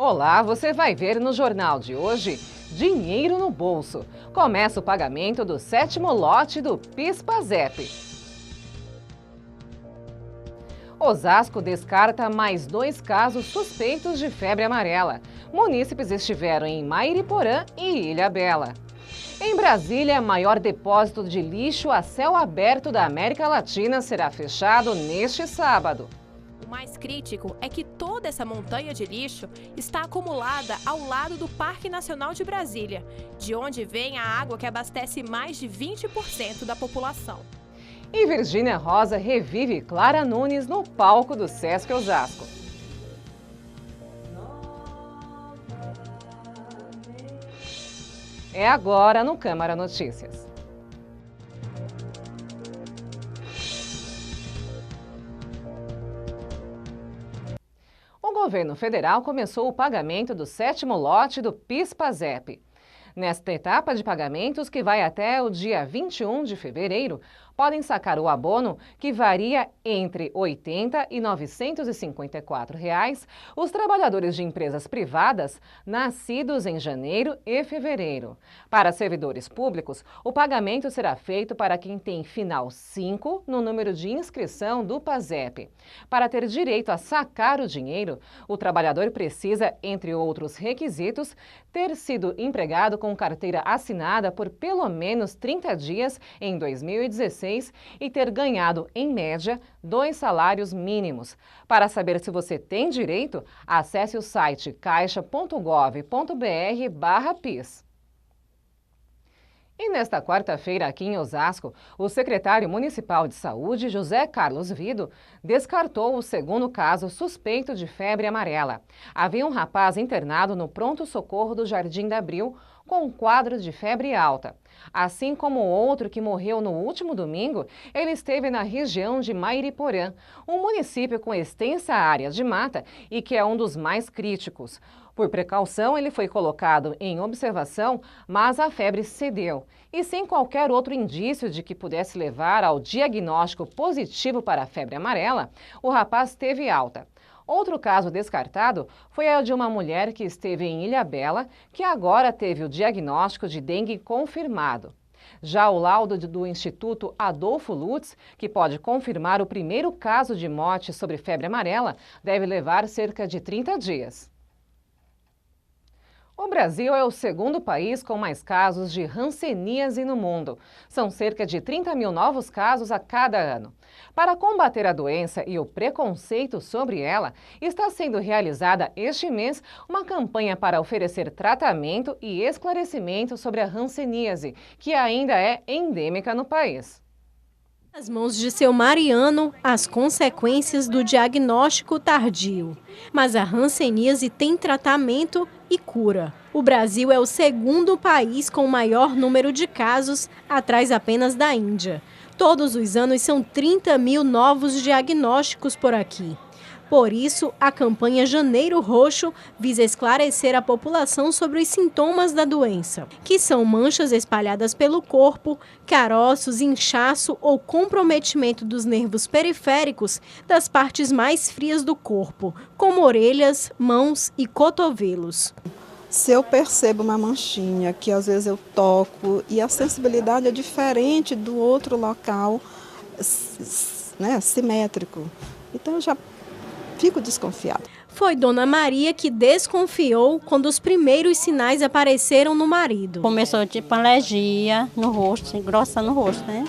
Olá, você vai ver no jornal de hoje, dinheiro no bolso. Começa o pagamento do 7º lote do PIS/PASEP. Osasco descarta mais 2 casos suspeitos de febre amarela. Munícipes estiveram em Mairiporã e Ilhabela. Em Brasília, maior depósito de lixo a céu aberto da América Latina será fechado neste sábado. O mais crítico é que toda essa montanha de lixo está acumulada ao lado do Parque Nacional de Brasília, de onde vem a água que abastece mais de 20% da população. E Virgínia Rosa revive Clara Nunes no palco do Sesc Osasco. É agora no Câmara Notícias. O governo federal começou o pagamento do 7º lote do PIS/PASEP. Nesta etapa de pagamentos, que vai até o dia 21 de fevereiro, podem sacar o abono, que varia entre R$ 80 e R$ 954, os trabalhadores de empresas privadas nascidos em janeiro e fevereiro. Para servidores públicos, o pagamento será feito para quem tem final 5 no número de inscrição do PASEP. Para ter direito a sacar o dinheiro, o trabalhador precisa, entre outros requisitos, ter sido empregado com carteira assinada por pelo menos 30 dias em 2016 e ter ganhado, em média, 2 salários mínimos. Para saber se você tem direito, acesse o site caixa.gov.br/PIS. E nesta quarta-feira, aqui em Osasco, o secretário municipal de saúde, José Carlos Vido, descartou o 2º caso suspeito de febre amarela. Havia um rapaz internado no pronto-socorro do Jardim da Abril com um quadro de febre alta. Assim como o outro que morreu no último domingo, ele esteve na região de Mairiporã, um município com extensa área de mata e que é um dos mais críticos. Por precaução, ele foi colocado em observação, mas a febre cedeu. E sem qualquer outro indício de que pudesse levar ao diagnóstico positivo para a febre amarela, o rapaz teve alta. Outro caso descartado foi o de uma mulher que esteve em Ilhabela, que agora teve o diagnóstico de dengue confirmado. Já o laudo do Instituto Adolfo Lutz, que pode confirmar o primeiro caso de morte sobre febre amarela, deve levar cerca de 30 dias. O Brasil é o 2º país com mais casos de hanseníase no mundo. São cerca de 30 mil novos casos a cada ano. Para combater a doença e o preconceito sobre ela, está sendo realizada este mês uma campanha para oferecer tratamento e esclarecimento sobre a hanseníase, que ainda é endêmica no país. Nas mãos de seu Mariano, as consequências do diagnóstico tardio. Mas a hanseníase tem tratamento e cura. O Brasil é o 2º país com maior número de casos, atrás apenas da Índia. Todos os anos são 30 mil novos diagnósticos por aqui. Por isso, a campanha Janeiro Roxo visa esclarecer a população sobre os sintomas da doença, que são manchas espalhadas pelo corpo, caroços, inchaço ou comprometimento dos nervos periféricos das partes mais frias do corpo, como orelhas, mãos e cotovelos. Se eu percebo uma manchinha, que às vezes eu toco, e a sensibilidade é diferente do outro local, né, simétrico, então eu já fico desconfiada. Foi Dona Maria que desconfiou quando os primeiros sinais apareceram no marido. Começou tipo alergia no rosto, assim, grossa no rosto, né?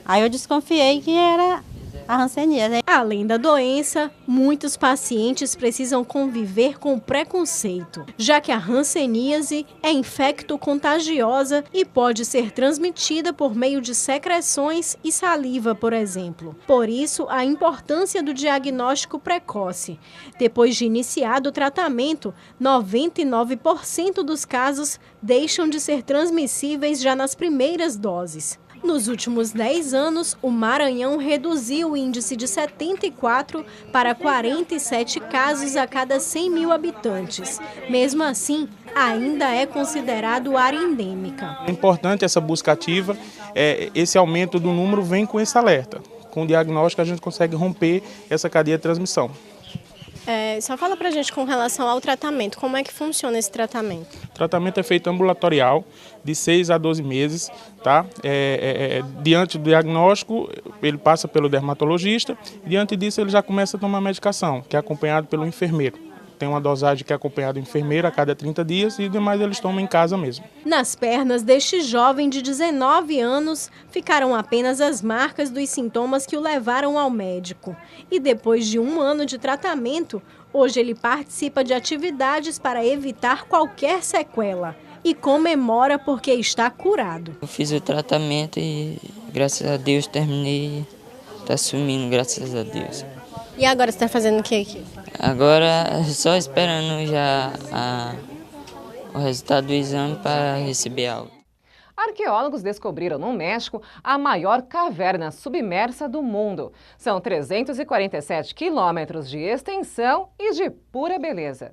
Aí eu desconfiei que era a hanseníase. Além da doença, muitos pacientes precisam conviver com preconceito, já que a hanseníase é infecto-contagiosa e pode ser transmitida por meio de secreções e saliva, por exemplo. Por isso, a importância do diagnóstico precoce. Depois de iniciado o tratamento, 99% dos casos deixam de ser transmissíveis já nas primeiras doses. Nos últimos 10 anos, o Maranhão reduziu o índice de 74 para 47 casos a cada 100 mil habitantes. Mesmo assim, ainda é considerado área endêmica. É importante essa busca ativa, esse aumento do número vem com esse alerta. Com o diagnóstico a gente consegue romper essa cadeia de transmissão. Só fala pra gente com relação ao tratamento, como é que funciona esse tratamento? O tratamento é feito ambulatorial, de 6 a 12 meses, tá? Diante do diagnóstico, ele passa pelo dermatologista, diante disso ele já começa a tomar medicação, que é acompanhado pelo enfermeiro. Tem uma dosagem que é acompanhada do enfermeiro a cada 30 dias e demais eles tomam em casa mesmo. Nas pernas deste jovem de 19 anos, ficaram apenas as marcas dos sintomas que o levaram ao médico. E depois de 1 ano de tratamento, hoje ele participa de atividades para evitar qualquer sequela. E comemora porque está curado. Eu fiz o tratamento e, graças a Deus, terminei. Está sumindo, graças a Deus. E agora você está fazendo o que aqui? Agora, só esperando já o resultado do exame para receber alta. Arqueólogos descobriram no México a maior caverna submersa do mundo. São 347 quilômetros de extensão e de pura beleza.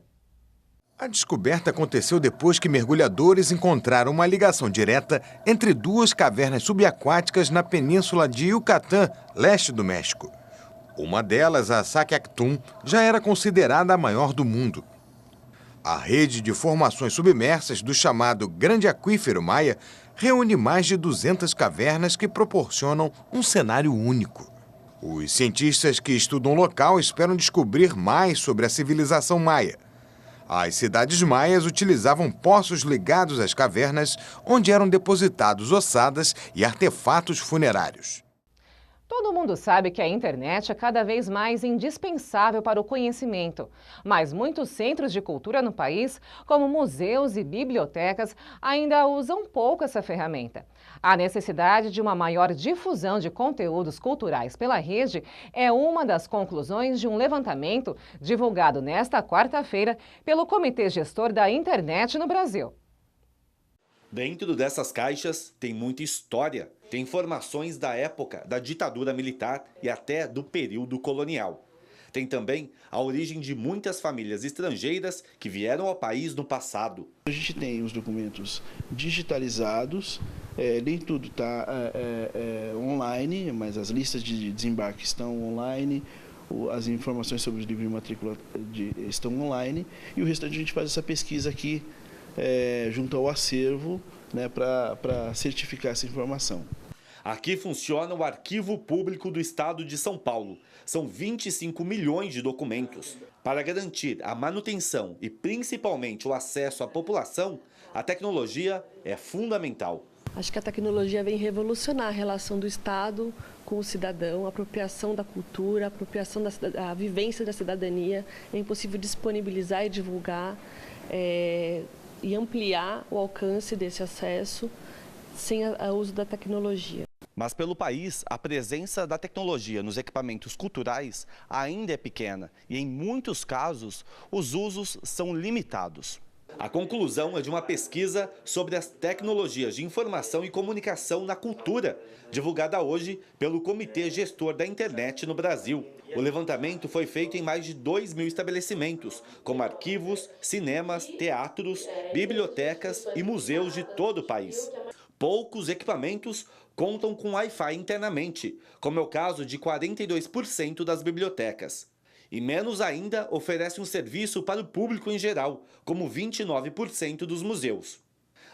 A descoberta aconteceu depois que mergulhadores encontraram uma ligação direta entre 2 cavernas subaquáticas na península de Yucatán, leste do México. Uma delas, a Saquactum, já era considerada a maior do mundo. A rede de formações submersas do chamado Grande Aquífero Maia reúne mais de 200 cavernas que proporcionam um cenário único. Os cientistas que estudam o local esperam descobrir mais sobre a civilização maia. As cidades maias utilizavam poços ligados às cavernas, onde eram depositados ossadas e artefatos funerários. Todo mundo sabe que a internet é cada vez mais indispensável para o conhecimento, mas muitos centros de cultura no país, como museus e bibliotecas, ainda usam pouco essa ferramenta. A necessidade de uma maior difusão de conteúdos culturais pela rede é uma das conclusões de um levantamento divulgado nesta quarta-feira pelo Comitê Gestor da Internet no Brasil. Dentro dessas caixas tem muita história, tem informações da época da ditadura militar e até do período colonial. Tem também a origem de muitas famílias estrangeiras que vieram ao país no passado. A gente tem os documentos digitalizados, nem tudo está online, mas as listas de desembarque estão online, as informações sobre os livros de matrícula estão online e o restante a gente faz essa pesquisa aqui junto ao acervo, né, para certificar essa informação. Aqui funciona o Arquivo Público do Estado de São Paulo. São 25 milhões de documentos. Para garantir a manutenção e principalmente o acesso à população, a tecnologia é fundamental. Acho que a tecnologia vem revolucionar a relação do Estado com o cidadão, a apropriação da cultura, a apropriação da vivência da cidadania. É impossível disponibilizar e divulgar e ampliar o alcance desse acesso sem o uso da tecnologia. Mas pelo país, a presença da tecnologia nos equipamentos culturais ainda é pequena e, em muitos casos, os usos são limitados. A conclusão é de uma pesquisa sobre as tecnologias de informação e comunicação na cultura, divulgada hoje pelo Comitê Gestor da Internet no Brasil. O levantamento foi feito em mais de 2.000 estabelecimentos, como arquivos, cinemas, teatros, bibliotecas e museus de todo o país. Poucos equipamentos contam com Wi-Fi internamente, como é o caso de 42% das bibliotecas. E menos ainda oferece um serviço para o público em geral, como 29% dos museus.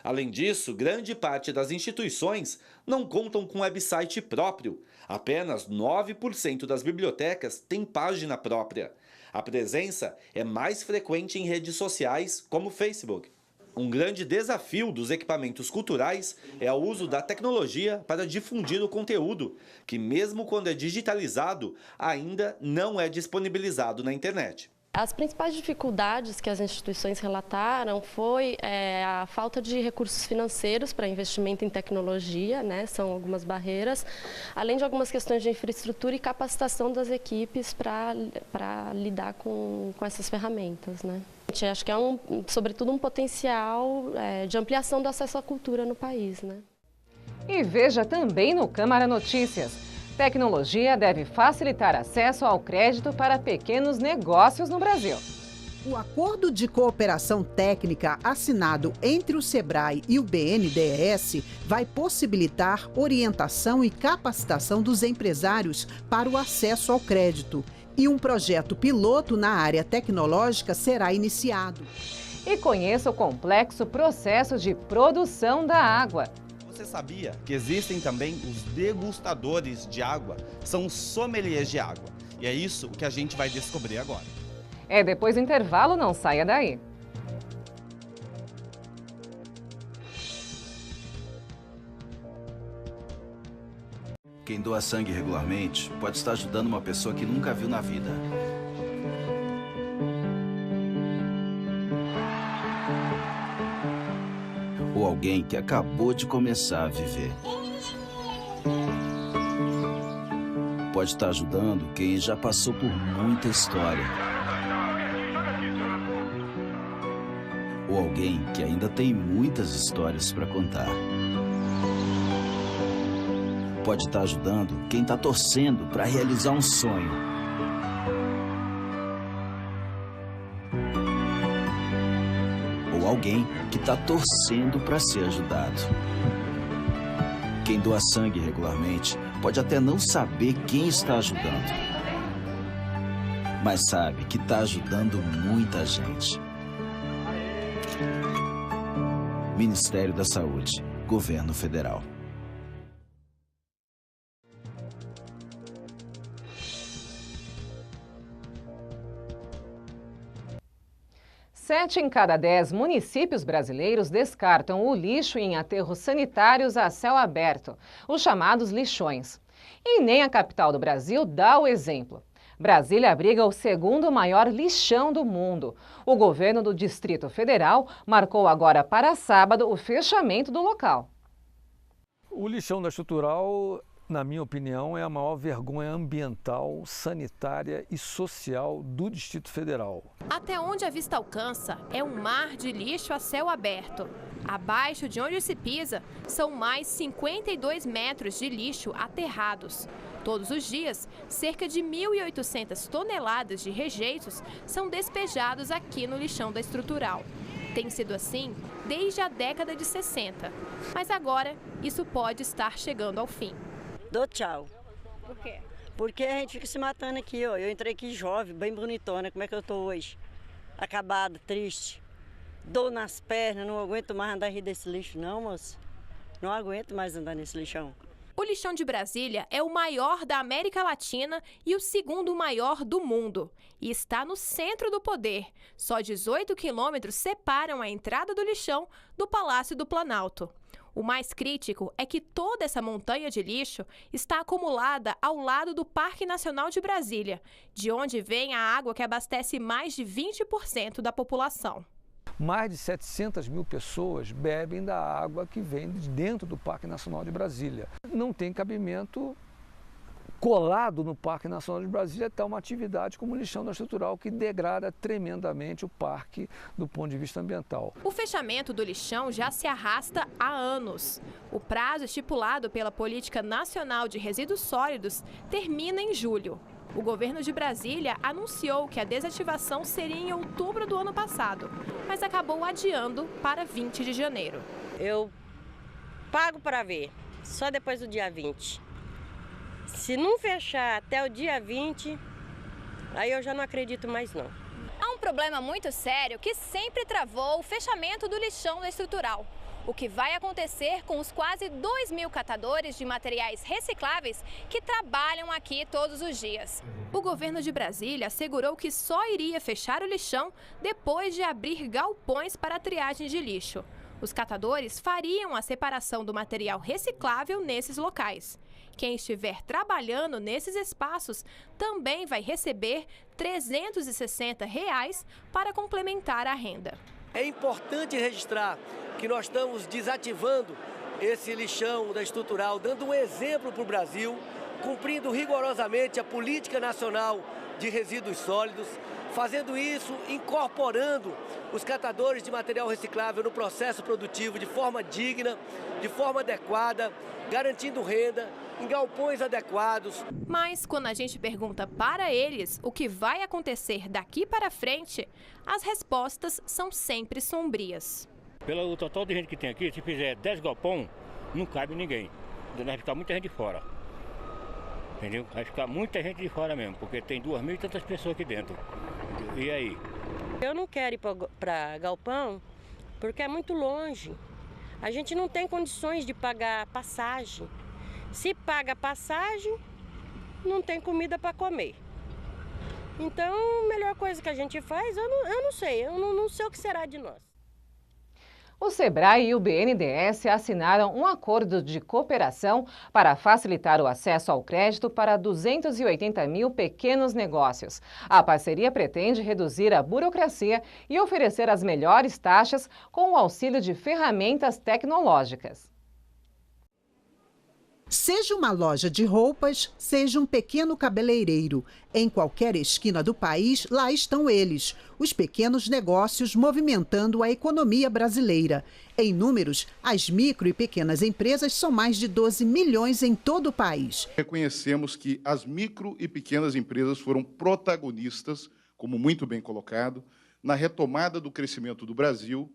Além disso, grande parte das instituições não contam com website próprio. Apenas 9% das bibliotecas têm página própria. A presença é mais frequente em redes sociais, como o Facebook. Um grande desafio dos equipamentos culturais é o uso da tecnologia para difundir o conteúdo, que mesmo quando é digitalizado, ainda não é disponibilizado na internet. As principais dificuldades que as instituições relataram foi a falta de recursos financeiros para investimento em tecnologia, né? São algumas barreiras, além de algumas questões de infraestrutura e capacitação das equipes para lidar com essas ferramentas, né? Acho que é sobretudo um potencial de ampliação do acesso à cultura no país, né? E veja também no Câmara Notícias. Tecnologia deve facilitar acesso ao crédito para pequenos negócios no Brasil. O acordo de cooperação técnica assinado entre o SEBRAE e o BNDES vai possibilitar orientação e capacitação dos empresários para o acesso ao crédito. E um projeto piloto na área tecnológica será iniciado. E conheça o complexo processo de produção da água. Você sabia que existem também os degustadores de água? São sommeliers de água. E é isso que a gente vai descobrir agora. Depois do intervalo, não saia daí. Quem doa sangue regularmente pode estar ajudando uma pessoa que nunca viu na vida. Ou alguém que acabou de começar a viver. Pode estar ajudando quem já passou por muita história. Ou alguém que ainda tem muitas histórias para contar. Pode estar ajudando quem está torcendo para realizar um sonho. Ou alguém que está torcendo para ser ajudado. Quem doa sangue regularmente pode até não saber quem está ajudando, mas sabe que está ajudando muita gente. Ministério da Saúde, Governo Federal. Sete em cada 10 municípios brasileiros descartam o lixo em aterros sanitários a céu aberto, os chamados lixões. E nem a capital do Brasil dá o exemplo. Brasília abriga o segundo maior lixão do mundo. O governo do Distrito Federal marcou agora para sábado o fechamento do local. O lixão da Estrutural, na minha opinião, é a maior vergonha ambiental, sanitária e social do Distrito Federal. Até onde a vista alcança é um mar de lixo a céu aberto. Abaixo de onde se pisa, são mais 52 metros de lixo aterrados. Todos os dias, cerca de 1.800 toneladas de rejeitos são despejados aqui no lixão da Estrutural. Tem sido assim desde a década de 60. Mas agora, isso pode estar chegando ao fim. Dou tchau. Por quê? Porque a gente fica se matando aqui, ó. Eu entrei aqui jovem, bem bonitona, como é que eu tô hoje? Acabada, triste. Dor nas pernas, não aguento mais andar desse lixo não, moço. Não aguento mais andar nesse lixão. O lixão de Brasília é o maior da América Latina e o segundo maior do mundo. E está no centro do poder. Só 18 quilômetros separam a entrada do lixão do Palácio do Planalto. O mais crítico é que toda essa montanha de lixo está acumulada ao lado do Parque Nacional de Brasília, de onde vem a água que abastece mais de 20% da população. Mais de 700 mil pessoas bebem da água que vem de dentro do Parque Nacional de Brasília. Não tem cabimento colado no Parque Nacional de Brasília até uma atividade como o lixão da Estrutural, que degrada tremendamente o parque do ponto de vista ambiental. O fechamento do lixão já se arrasta há anos. O prazo estipulado pela Política Nacional de Resíduos Sólidos termina em julho. O governo de Brasília anunciou que a desativação seria em outubro do ano passado, mas acabou adiando para 20 de janeiro. Eu pago para ver, só depois do dia 20. Se não fechar até o dia 20, aí eu já não acredito mais não. Há um problema muito sério que sempre travou o fechamento do lixão da Estrutural. O que vai acontecer com os quase 2.000 catadores de materiais recicláveis que trabalham aqui todos os dias. O governo de Brasília assegurou que só iria fechar o lixão depois de abrir galpões para a triagem de lixo. Os catadores fariam a separação do material reciclável nesses locais. Quem estiver trabalhando nesses espaços também vai receber R$ 360 para complementar a renda. É importante registrar que nós estamos desativando esse lixão da Estrutural, dando um exemplo para o Brasil, cumprindo rigorosamente a Política Nacional de Resíduos Sólidos, fazendo isso, incorporando os catadores de material reciclável no processo produtivo de forma digna, de forma adequada, garantindo renda, em galpões adequados. Mas quando a gente pergunta para eles o que vai acontecer daqui para frente, as respostas são sempre sombrias. Pelo total de gente que tem aqui, se fizer 10 galpões, não cabe ninguém. Vai ficar muita gente de fora. Entendeu? Vai ficar muita gente de fora mesmo, porque tem 2.000 e tantas pessoas aqui dentro. E aí? Eu não quero ir para galpão porque é muito longe. A gente não tem condições de pagar passagem. Se paga passagem, não tem comida para comer. Então, a melhor coisa que a gente faz, eu não sei. Eu não sei o que será de nós. O SEBRAE e o BNDES assinaram um acordo de cooperação para facilitar o acesso ao crédito para 280 mil pequenos negócios. A parceria pretende reduzir a burocracia e oferecer as melhores taxas com o auxílio de ferramentas tecnológicas. Seja uma loja de roupas, seja um pequeno cabeleireiro, em qualquer esquina do país, lá estão eles, os pequenos negócios movimentando a economia brasileira. Em números, as micro e pequenas empresas são mais de 12 milhões em todo o país. Reconhecemos que as micro e pequenas empresas foram protagonistas, como muito bem colocado, na retomada do crescimento do Brasil,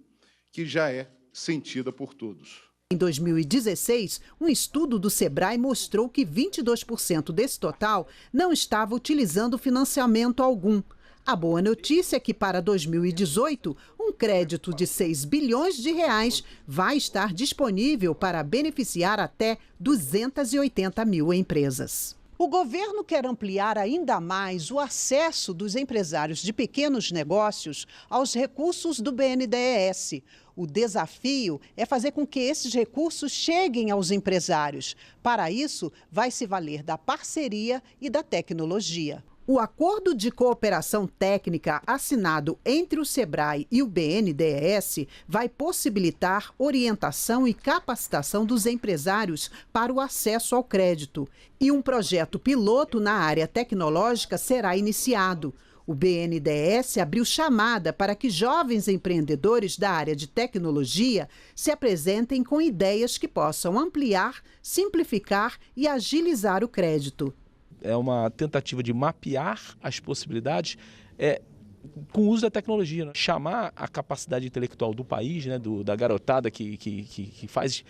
que já é sentida por todos. Em 2016, um estudo do SEBRAE mostrou que 22% desse total não estava utilizando financiamento algum. A boa notícia é que para 2018, um crédito de 6 bilhões de reais vai estar disponível para beneficiar até 280 mil empresas. O governo quer ampliar ainda mais o acesso dos empresários de pequenos negócios aos recursos do BNDES. O desafio é fazer com que esses recursos cheguem aos empresários. Para isso, vai se valer da parceria e da tecnologia. O acordo de cooperação técnica assinado entre o SEBRAE e o BNDES vai possibilitar orientação e capacitação dos empresários para o acesso ao crédito. E um projeto piloto na área tecnológica será iniciado. O BNDES abriu chamada para que jovens empreendedores da área de tecnologia se apresentem com ideias que possam ampliar, simplificar e agilizar o crédito. É uma tentativa de mapear as possibilidades com o uso da tecnologia, né? Chamar a capacidade intelectual do país, né? Da garotada que faz,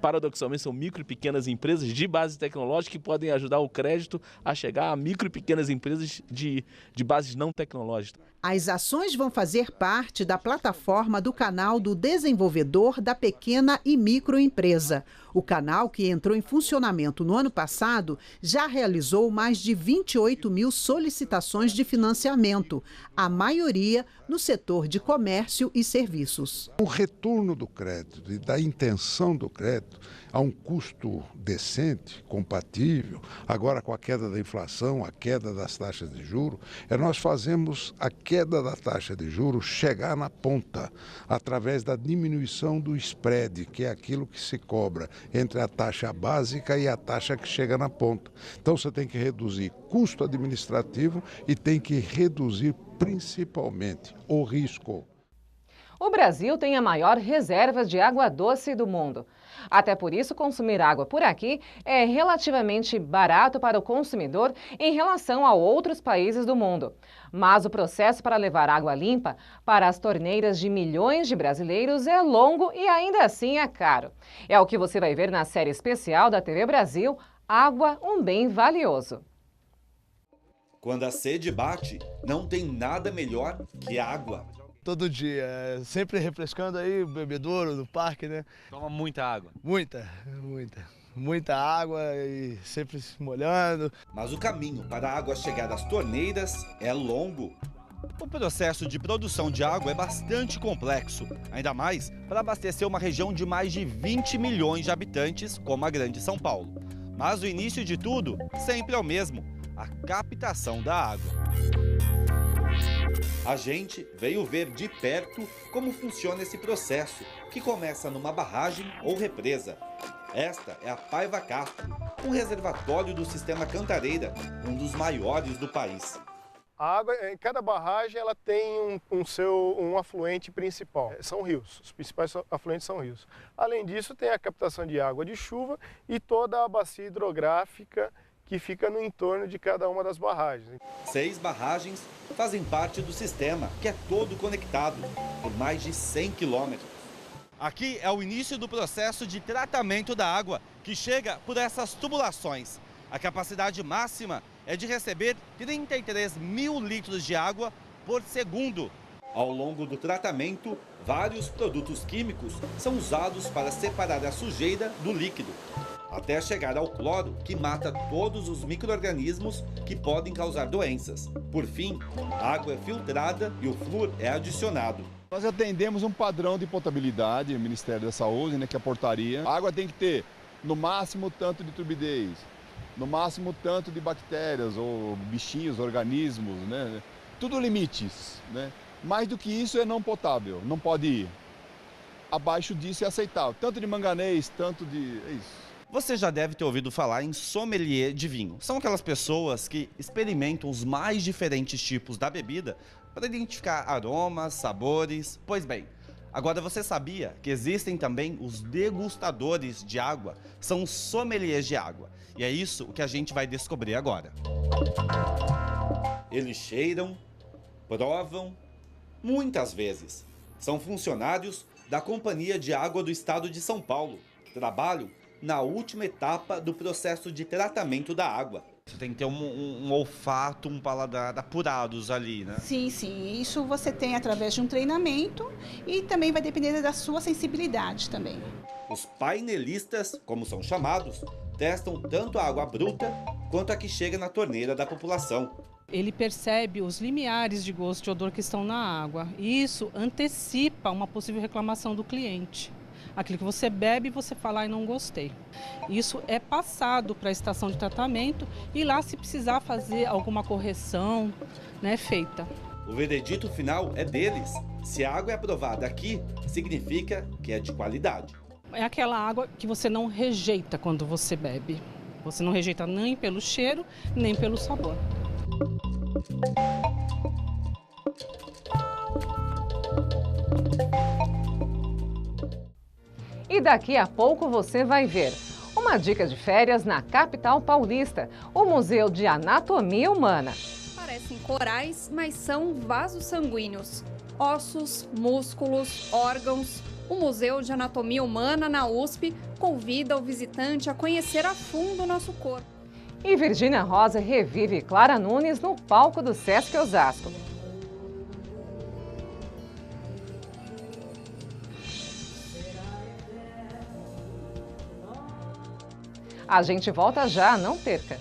paradoxalmente, são micro e pequenas empresas de base tecnológica que podem ajudar o crédito a chegar a micro e pequenas empresas de bases não tecnológicas. As ações vão fazer parte da plataforma do Canal do Desenvolvedor da Pequena e Microempresa. O canal, que entrou em funcionamento no ano passado, já realizou mais de 28 mil solicitações de financiamento, a maioria no setor de comércio e serviços. O retorno do crédito e da intenção do crédito a um custo decente, compatível, agora com a queda da inflação, a queda das taxas de juros, nós fazemos a queda da taxa de juros chegar na ponta, através da diminuição do spread, que é aquilo que se cobra entre a taxa básica e a taxa que chega na ponta. Então você tem que reduzir custo administrativo e tem que reduzir principalmente o risco. O Brasil tem a maior reserva de água doce do mundo. Até por isso, consumir água por aqui é relativamente barato para o consumidor em relação a outros países do mundo. Mas o processo para levar água limpa para as torneiras de milhões de brasileiros é longo e ainda assim é caro. É o que você vai ver na série especial da TV Brasil, Água, um bem valioso. Quando a sede bate, não tem nada melhor que água. Todo dia, sempre refrescando aí o bebedouro do parque, né? Toma muita água? Muita água e sempre se molhando. Mas o caminho para a água chegar às torneiras é longo. O processo de produção de água é bastante complexo, ainda mais para abastecer uma região de mais de 20 milhões de habitantes, como a Grande São Paulo. Mas o início de tudo sempre é o mesmo, a captação da água. A gente veio ver de perto como funciona esse processo, que começa numa barragem ou represa. Esta é a Paiva Castro, um reservatório do sistema Cantareira, um dos maiores do país. A água, em cada barragem, ela tem um afluente principal. São rios, os principais afluentes são rios. Além disso, tem a captação de água de chuva e toda a bacia hidrográfica que fica no entorno de cada uma das barragens. 6 barragens fazem parte do sistema, que é todo conectado, por mais de 100 quilômetros. Aqui é o início do processo de tratamento da água, que chega por essas tubulações. A capacidade máxima é de receber 33 mil litros de água por segundo. Ao longo do tratamento, vários produtos químicos são usados para separar a sujeira do líquido, até chegar ao cloro, que mata todos os micro-organismos que podem causar doenças. Por fim, a água é filtrada e o flúor é adicionado. Nós atendemos um padrão de potabilidade, o Ministério da Saúde, que é a portaria. A água tem que ter, no máximo, tanto de turbidez, no máximo tanto de bactérias ou bichinhos, organismos, né? Tudo limites, né? Mais do que isso é não potável, não pode ir. Abaixo disso é aceitável, tanto de manganês, tanto de... é isso. Você já deve ter ouvido falar em sommelier de vinho. São aquelas pessoas que experimentam os mais diferentes tipos da bebida para identificar aromas, sabores. Pois bem, agora você sabia que existem também os degustadores de água? São os sommeliers de água. E é isso que a gente vai descobrir agora. Eles cheiram, provam, muitas vezes. São funcionários da Companhia de Água do Estado de São Paulo. Trabalham na última etapa do processo de tratamento da água. Você tem que ter um olfato, um paladar apurados ali, né? Sim, sim. Isso você tem através de um treinamento e também vai depender da sua sensibilidade também. Os painelistas, como são chamados, testam tanto a água bruta quanto a que chega na torneira da população. Ele percebe os limiares de gosto e odor que estão na água. E isso antecipa uma possível reclamação do cliente. Aquilo que você bebe, você fala, não gostei. Isso é passado para a estação de tratamento e lá, se precisar fazer alguma correção, né, feita. O veredito final é deles. Se a água é aprovada aqui, significa que é de qualidade. É aquela água que você não rejeita quando você bebe. Você não rejeita nem pelo cheiro, nem pelo sabor. E daqui a pouco você vai ver uma dica de férias na capital paulista, o Museu de Anatomia Humana. Parecem corais, mas são vasos sanguíneos, ossos, músculos, órgãos. O Museu de Anatomia Humana, na USP, convida o visitante a conhecer a fundo o nosso corpo. E Virgínia Rosa revive Clara Nunes no palco do Sesc Osasco. A gente volta já, não perca!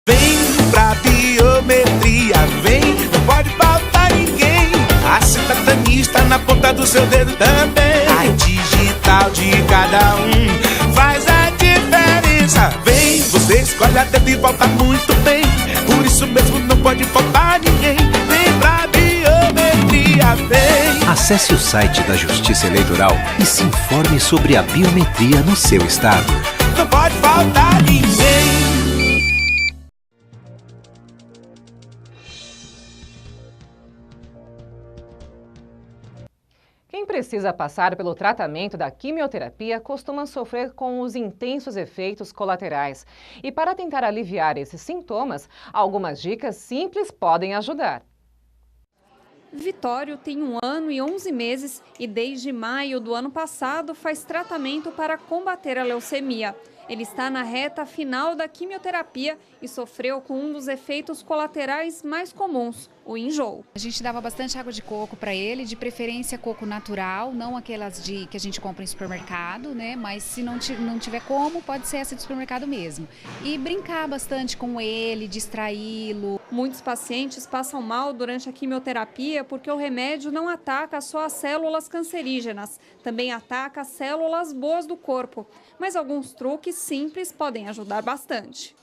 Vem pra biometria, vem, não pode faltar ninguém. A cidadania está na ponta do seu dedo também. A digital de cada um faz a diferença. Vem, você escolhe a dedo e volta muito bem. Por isso mesmo não pode faltar ninguém. Vem pra biometria, vem. Acesse o site da Justiça Eleitoral e se informe sobre a biometria no seu estado. Não pode faltar ninguém. Quem precisa passar pelo tratamento da quimioterapia costuma sofrer com os intensos efeitos colaterais. E para tentar aliviar esses sintomas, algumas dicas simples podem ajudar. Vitório tem 1 ano e 11 meses e desde maio do ano passado faz tratamento para combater a leucemia. Ele está na reta final da quimioterapia e sofreu com um dos efeitos colaterais mais comuns, o enjoo. A gente dava bastante água de coco para ele, de preferência coco natural, não aquelas que a gente compra em supermercado, né? Mas se não tiver como, pode ser essa de supermercado mesmo. E brincar bastante com ele, distraí-lo. Muitos pacientes passam mal durante a quimioterapia porque o remédio não ataca só as células cancerígenas, também ataca as células boas do corpo. Mas alguns truques simples podem ajudar bastante.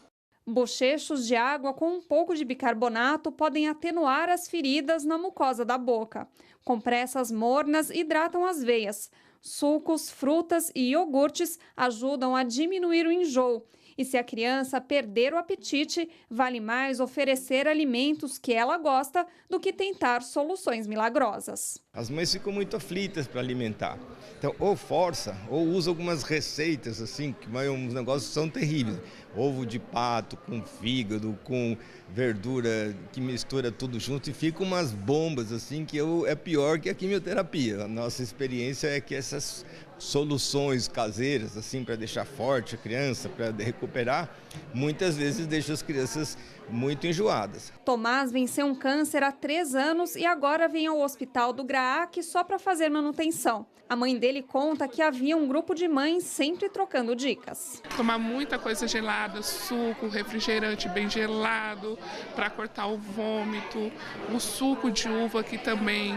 Bochechos de água com um pouco de bicarbonato podem atenuar as feridas na mucosa da boca. Compressas mornas hidratam as veias. Sucos, frutas e iogurtes ajudam a diminuir o enjoo. E se a criança perder o apetite, vale mais oferecer alimentos que ela gosta do que tentar soluções milagrosas. As mães ficam muito aflitas para alimentar. Então, ou força, ou usa algumas receitas, assim, que uns negócios são terríveis. Ovo de pato com fígado, com verdura, que mistura tudo junto e fica umas bombas, assim, que é pior que a quimioterapia. A nossa experiência é que essas soluções caseiras, assim, para deixar forte a criança, para recuperar, muitas vezes deixam as crianças muito enjoadas. Tomás venceu um câncer há 3 anos e agora vem ao hospital do GRAAC só para fazer manutenção. A mãe dele conta que havia um grupo de mães sempre trocando dicas. Tomar muita coisa gelada, suco, refrigerante bem gelado, para cortar o vômito, o suco de uva que também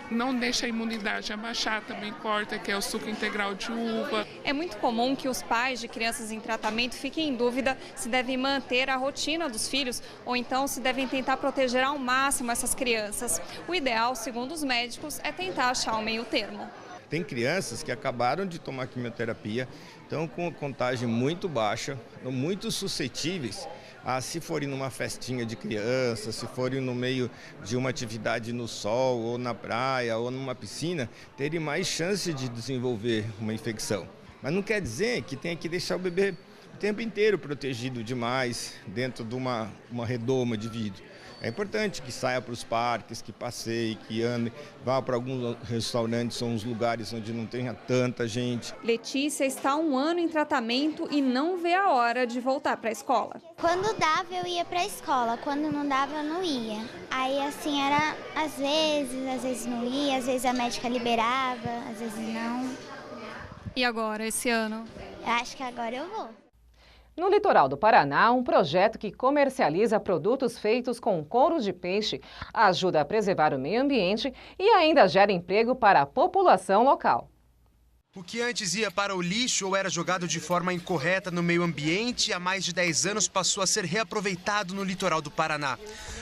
não deixa a imunidade abaixar, também corta, que é o suco integral de uva. É muito comum que os pais de crianças em tratamento fiquem em dúvida se devem manter a rotina dos filhos ou então se devem tentar proteger ao máximo essas crianças. O ideal, segundo os médicos, é tentar achar um meio termo. Tem crianças que acabaram de tomar quimioterapia, estão com a contagem muito baixa, muito suscetíveis a, se forem numa festinha de criança, se forem no meio de uma atividade no sol, ou na praia, ou numa piscina, terem mais chance de desenvolver uma infecção. Mas não quer dizer que tenha que deixar o bebê o tempo inteiro protegido demais dentro de uma redoma de vidro. É importante que saia para os parques, que passeie, que ande, vá para alguns restaurantes, são os lugares onde não tenha tanta gente. Letícia está há 1 ano em tratamento e não vê a hora de voltar para a escola. Quando dava, eu ia para a escola. Quando não dava, eu não ia. Aí, assim, era às vezes não ia, às vezes a médica liberava, às vezes não. E agora, esse ano? Eu acho que agora eu vou. No litoral do Paraná, um projeto que comercializa produtos feitos com couro de peixe ajuda a preservar o meio ambiente e ainda gera emprego para a população local. O que antes ia para o lixo ou era jogado de forma incorreta no meio ambiente, há mais de 10 anos passou a ser reaproveitado no litoral do Paraná.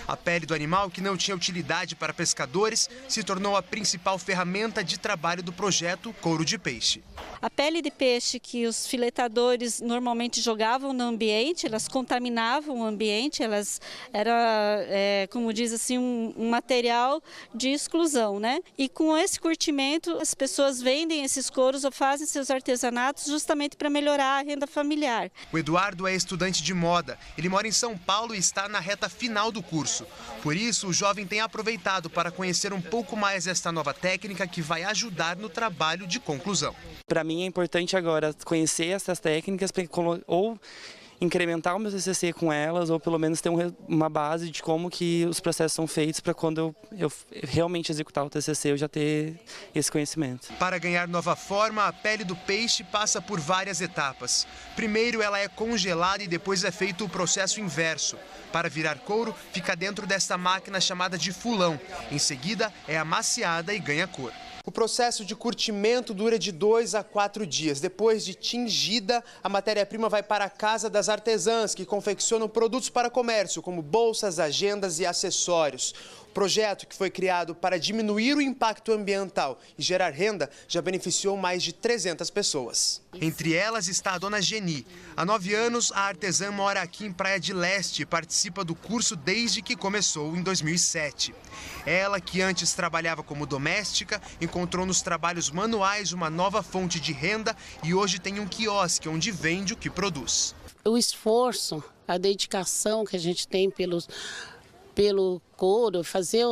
A pele do animal, que não tinha utilidade para pescadores, se tornou a principal ferramenta de trabalho do projeto Couro de Peixe. A pele de peixe que os filetadores normalmente jogavam no ambiente, elas contaminavam o ambiente, elas era, como diz assim, um material de exclusão, né? E com esse curtimento, as pessoas vendem esses couros ou fazem seus artesanatos justamente para melhorar a renda familiar. O Eduardo é estudante de moda. Ele mora em São Paulo e está na reta final do curso. Por isso, o jovem tem aproveitado para conhecer um pouco mais esta nova técnica que vai ajudar no trabalho de conclusão. Para mim é importante agora conhecer essas técnicas ou incrementar o meu TCC com elas, ou pelo menos ter uma base de como que os processos são feitos para quando eu realmente executar o TCC eu já ter esse conhecimento. Para ganhar nova forma, a pele do peixe passa por várias etapas. Primeiro ela é congelada e depois é feito o processo inverso. Para virar couro, fica dentro desta máquina chamada de fulão. Em seguida, é amaciada e ganha cor. O processo de curtimento dura de 2 a 4 dias. Depois de tingida, a matéria-prima vai para a casa das artesãs, que confeccionam produtos para comércio, como bolsas, agendas e acessórios. O projeto, que foi criado para diminuir o impacto ambiental e gerar renda, já beneficiou mais de 300 pessoas. Entre elas está a dona Geni. Há 9 anos, a artesã mora aqui em Praia de Leste e participa do curso desde que começou em 2007. Ela, que antes trabalhava como doméstica, encontrou nos trabalhos manuais uma nova fonte de renda e hoje tem um quiosque onde vende o que produz. O esforço, a dedicação que a gente tem pelo couro, fazer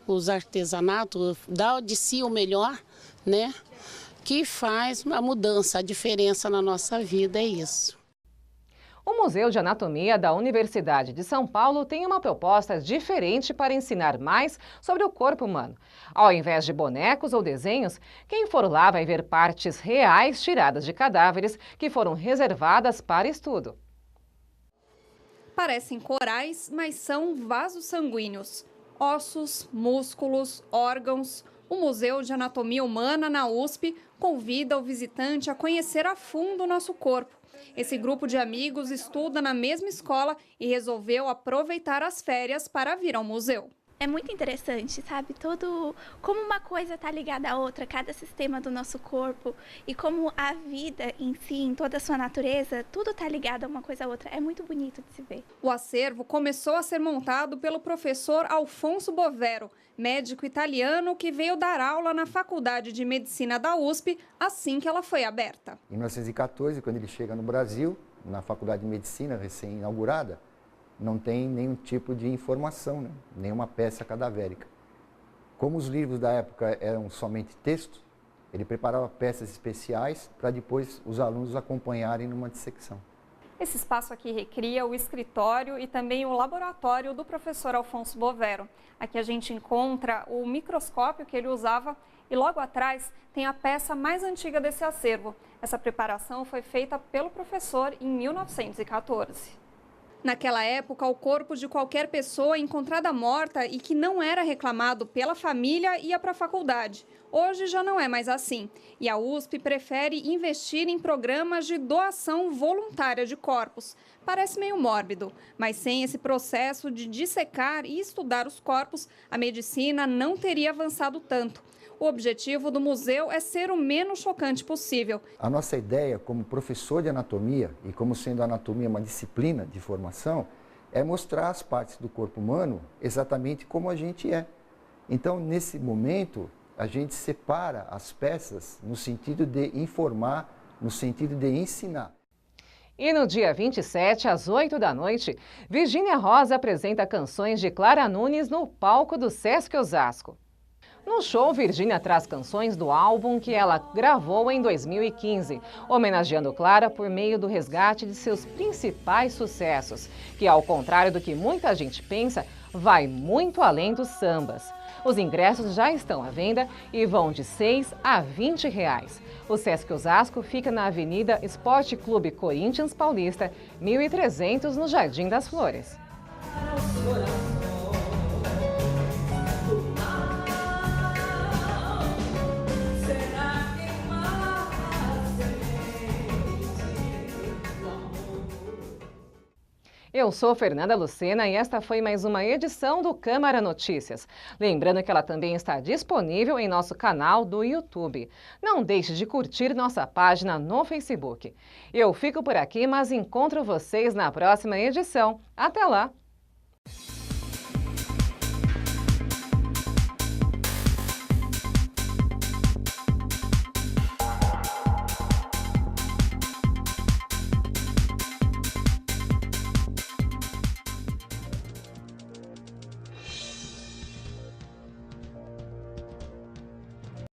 os artesanatos, dar de si o melhor, né? Que faz a mudança, a diferença na nossa vida, é isso. O Museu de Anatomia da Universidade de São Paulo tem uma proposta diferente para ensinar mais sobre o corpo humano. Ao invés de bonecos ou desenhos, quem for lá vai ver partes reais tiradas de cadáveres que foram reservadas para estudo. Parecem corais, mas são vasos sanguíneos. Ossos, músculos, órgãos. O Museu de Anatomia Humana, na USP, convida o visitante a conhecer a fundo o nosso corpo. Esse grupo de amigos estuda na mesma escola e resolveu aproveitar as férias para vir ao museu. É muito interessante, sabe? Como uma coisa está ligada à outra, cada sistema do nosso corpo, e como a vida em si, em toda a sua natureza, tudo está ligado a uma coisa a outra. É muito bonito de se ver. O acervo começou a ser montado pelo professor Alfonso Bovero, médico italiano que veio dar aula na Faculdade de Medicina da USP assim que ela foi aberta. Em 1914, quando ele chega no Brasil, na Faculdade de Medicina recém-inaugurada, não tem nenhum tipo de informação, né? Nenhuma peça cadavérica. Como os livros da época eram somente textos, ele preparava peças especiais para depois os alunos acompanharem numa dissecção. Esse espaço aqui recria o escritório e também o laboratório do professor Alfonso Bovero. Aqui a gente encontra o microscópio que ele usava e logo atrás tem a peça mais antiga desse acervo. Essa preparação foi feita pelo professor em 1914. Naquela época, o corpo de qualquer pessoa encontrada morta e que não era reclamado pela família ia para a faculdade. Hoje já não é mais assim. E a USP prefere investir em programas de doação voluntária de corpos. Parece meio mórbido, mas sem esse processo de dissecar e estudar os corpos, a medicina não teria avançado tanto. O objetivo do museu é ser o menos chocante possível. A nossa ideia, como professor de anatomia, e como sendo a anatomia uma disciplina de formação, é mostrar as partes do corpo humano exatamente como a gente é. Então, nesse momento, a gente separa as peças no sentido de informar, no sentido de ensinar. E no dia 27, às 8 da noite, Virgínia Rosa apresenta canções de Clara Nunes no palco do Sesc Osasco. No show, Virgínia traz canções do álbum que ela gravou em 2015, homenageando Clara por meio do resgate de seus principais sucessos, que, ao contrário do que muita gente pensa, vai muito além dos sambas. Os ingressos já estão à venda e vão de R$ 6 a R$ 20. O Sesc Osasco fica na Avenida Esporte Clube Corinthians Paulista, 1300, no Jardim das Flores. Eu sou Fernanda Lucena e esta foi mais uma edição do Câmara Notícias. Lembrando que ela também está disponível em nosso canal do YouTube. Não deixe de curtir nossa página no Facebook. Eu fico por aqui, mas encontro vocês na próxima edição. Até lá!